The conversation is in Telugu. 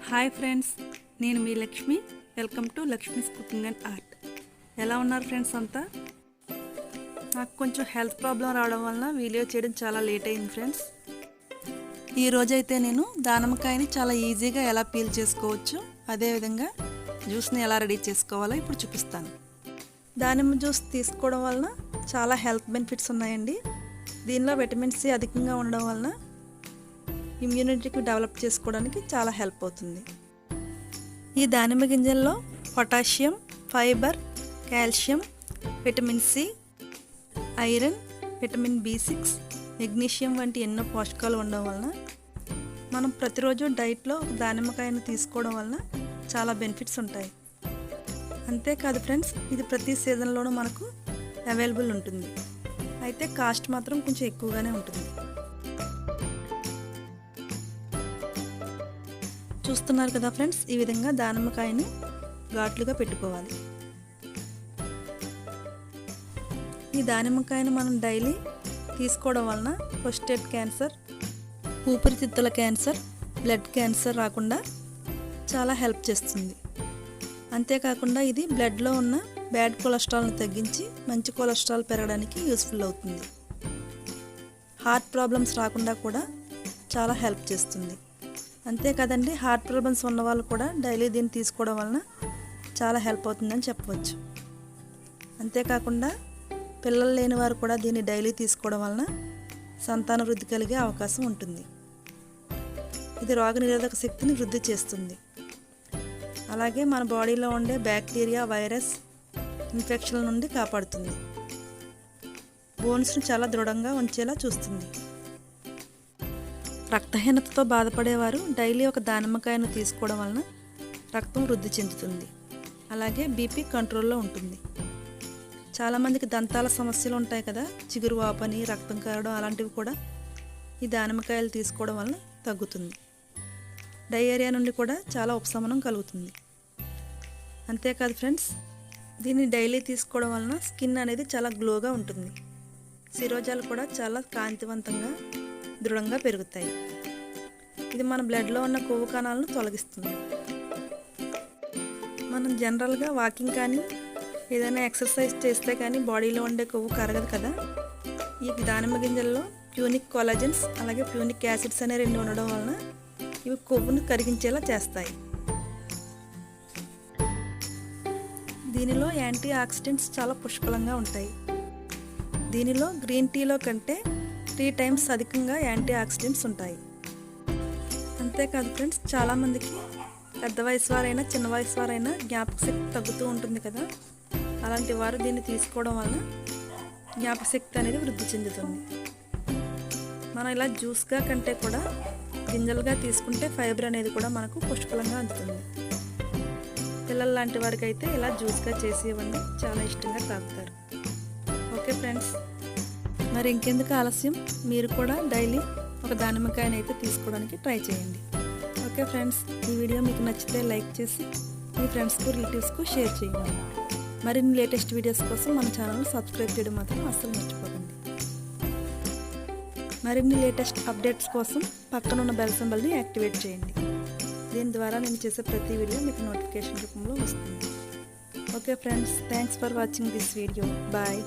హాయ్ ఫ్రెండ్స్, నేను మీ Lakshmi. Welcome to Lakshmi's cooking and art. ఎలా ఉన్నారు ఫ్రెండ్స్ అంతా? నాకు కొంచెం హెల్త్ ప్రాబ్లం రావడం వలన వీడియో చేయడం చాలా లేట్ అయింది ఫ్రెండ్స్. ఈరోజైతే నేను దానిమ్మకాయని చాలా ఈజీగా ఎలా పీల్ చేసుకోవచ్చు, అదేవిధంగా జ్యూస్ని ఎలా రెడీ చేసుకోవాలో ఇప్పుడు చూపిస్తాను. దానిమ్మ జ్యూస్ తీసుకోవడం వలన చాలా హెల్త్ బెనిఫిట్స్ ఉన్నాయండి. దీనిలో విటమిన్ సి అధికంగా ఉండడం వలన ఇమ్యూనిటీకి డెవలప్ చేసుకోవడానికి చాలా హెల్ప్ అవుతుంది. ఈ దానిమ్మ గింజల్లో potassium, fibre, calcium, vitamin C, iron, vitamin B6, magnesium వంటి ఎన్నో పోషకాలు ఉండడం వలన మనం ప్రతిరోజు డైట్లో దానిమ్మకాయను తీసుకోవడం వలన చాలా బెనిఫిట్స్ ఉంటాయి. అంతేకాదు ఫ్రెండ్స్, ఇది ప్రతి సీజన్లోనూ మనకు అవైలబుల్ ఉంటుంది. అయితే కాస్ట్ మాత్రం కొంచెం ఎక్కువగానే ఉంటుంది. చూస్తున్నారు కదా ఫ్రెండ్స్, ఈ విధంగా దానిమ్మకాయని ఘాట్లుగా పెట్టుకోవాలి. ఈ దానిమ్మకాయని మనం డైలీ తీసుకోవడం వలన ప్రోస్టేట్ క్యాన్సర్, ఊపిరితిత్తుల క్యాన్సర్, బ్లడ్ క్యాన్సర్ రాకుండా చాలా హెల్ప్ చేస్తుంది. అంతేకాకుండా ఇది బ్లడ్లో ఉన్న బ్యాడ్ కొలెస్ట్రాల్ని తగ్గించి మంచి కొలెస్ట్రాల్ పెరగడానికి యూస్ఫుల్ అవుతుంది. హార్ట్ ప్రాబ్లమ్స్ రాకుండా కూడా చాలా హెల్ప్ చేస్తుంది. అంతేకాదండి, హార్ట్ ప్రాబ్లమ్స్ ఉన్న వాళ్ళు కూడా డైలీ దీన్ని తీసుకోవడం వలన చాలా హెల్ప్ అవుతుందని చెప్పవచ్చు. అంతేకాకుండా పిల్లలు లేని వారు కూడా దీన్ని డైలీ తీసుకోవడం వలన సంతాన వృద్ధి కలిగే అవకాశం ఉంటుంది. ఇది రోగనిరోధక శక్తిని వృద్ధి చేస్తుంది. అలాగే మన బాడీలో ఉండే బ్యాక్టీరియా, వైరస్, ఇన్ఫెక్షన్ల నుండి కాపాడుతుంది. బోన్స్ని చాలా దృఢంగా ఉంచేలా చూస్తుంది. రక్తహీనతతో బాధపడేవారు డైలీ ఒక దానిమ్మకాయను తీసుకోవడం వలన రక్తం వృద్ధి చెందుతుంది. అలాగే బీపీ కంట్రోల్లో ఉంటుంది. చాలామందికి దంతాల సమస్యలు ఉంటాయి కదా, చిగురు వాపని, రక్తం కారడం, అలాంటివి కూడా ఈ దానిమ్మకాయలు తీసుకోవడం వలన తగ్గుతుంది. డయేరియా నుండి కూడా చాలా ఉపశమనం కలుగుతుంది. అంతేకాదు ఫ్రెండ్స్, దీన్ని డైలీ తీసుకోవడం వలన స్కిన్ అనేది చాలా గ్లోగా ఉంటుంది. శిరోజాలు కూడా చాలా కాంతివంతంగా, దృఢంగా పెరుగుతాయి. ఇది మన బ్లడ్లో ఉన్న కొవ్వు కణాలను తొలగిస్తుంది. మనం జనరల్గా వాకింగ్ కానీ ఏదైనా ఎక్సర్సైజ్ చేస్తే కానీ బాడీలో ఉండే కొవ్వు కరగదు కదా. ఈ దానిమ్మ గింజల్లో ప్యూనిక్ కొలాజన్స్, అలాగే ప్యూనిక్ యాసిడ్స్ అనే రెండు ఉండడం వలన ఇవి కొవ్వును కరిగించేలా చేస్తాయి. దీనిలో యాంటీ ఆక్సిడెంట్స్ చాలా పుష్కలంగా ఉంటాయి. దీనిలో గ్రీన్ టీలో కంటే 3 times అధికంగా యాంటీ ఆక్సిడెంట్స్ ఉంటాయి. అంతేకాదు ఫ్రెండ్స్, చాలామందికి పెద్ద వయసు వారైనా చిన్న వయసు వారైనా జ్ఞాపక శక్తి తగ్గుతూ ఉంటుంది కదా. అలాంటి వారు దీన్ని తీసుకోవడం వలన జ్ఞాపక శక్తి అనేది వృద్ధి చెందుతుంది. మనం ఇలా జ్యూస్గా కంటే కూడా గింజలుగా తీసుకుంటే ఫైబర్ అనేది కూడా మనకు పుష్కలంగా అందుతుంది. పిల్లల లాంటి వారికి అయితే ఇలా జ్యూస్గా చేసి ఇవ్వండి, చాలా ఇష్టంగా తాగుతారు. ఓకే ఫ్రెండ్స్, మరి ఇంకెందుకు ఆలస్యం, మీరు కూడా డైలీ ఒక దానిమ్మకాయని అయితే తీసుకోవడానికి ట్రై చేయండి. ఓకే ఫ్రెండ్స్, ఈ వీడియో మీకు నచ్చితే లైక్ చేసి మీ ఫ్రెండ్స్కు, రిలేటివ్స్కు షేర్ చేయండి. మరిన్ని లేటెస్ట్ వీడియోస్ కోసం మన ఛానల్ని సబ్స్క్రైబ్ చేయడం మాత్రం అస్సలు మర్చిపోకండి. మరిన్ని లేటెస్ట్ అప్డేట్స్ కోసం పక్కనున్న బెల్ సింబల్ని యాక్టివేట్ చేయండి. దీని ద్వారా నేను చేసే ప్రతి వీడియో మీకు నోటిఫికేషన్ రూపంలో వస్తుంది. Okay friends, thanks for watching this video. Bye.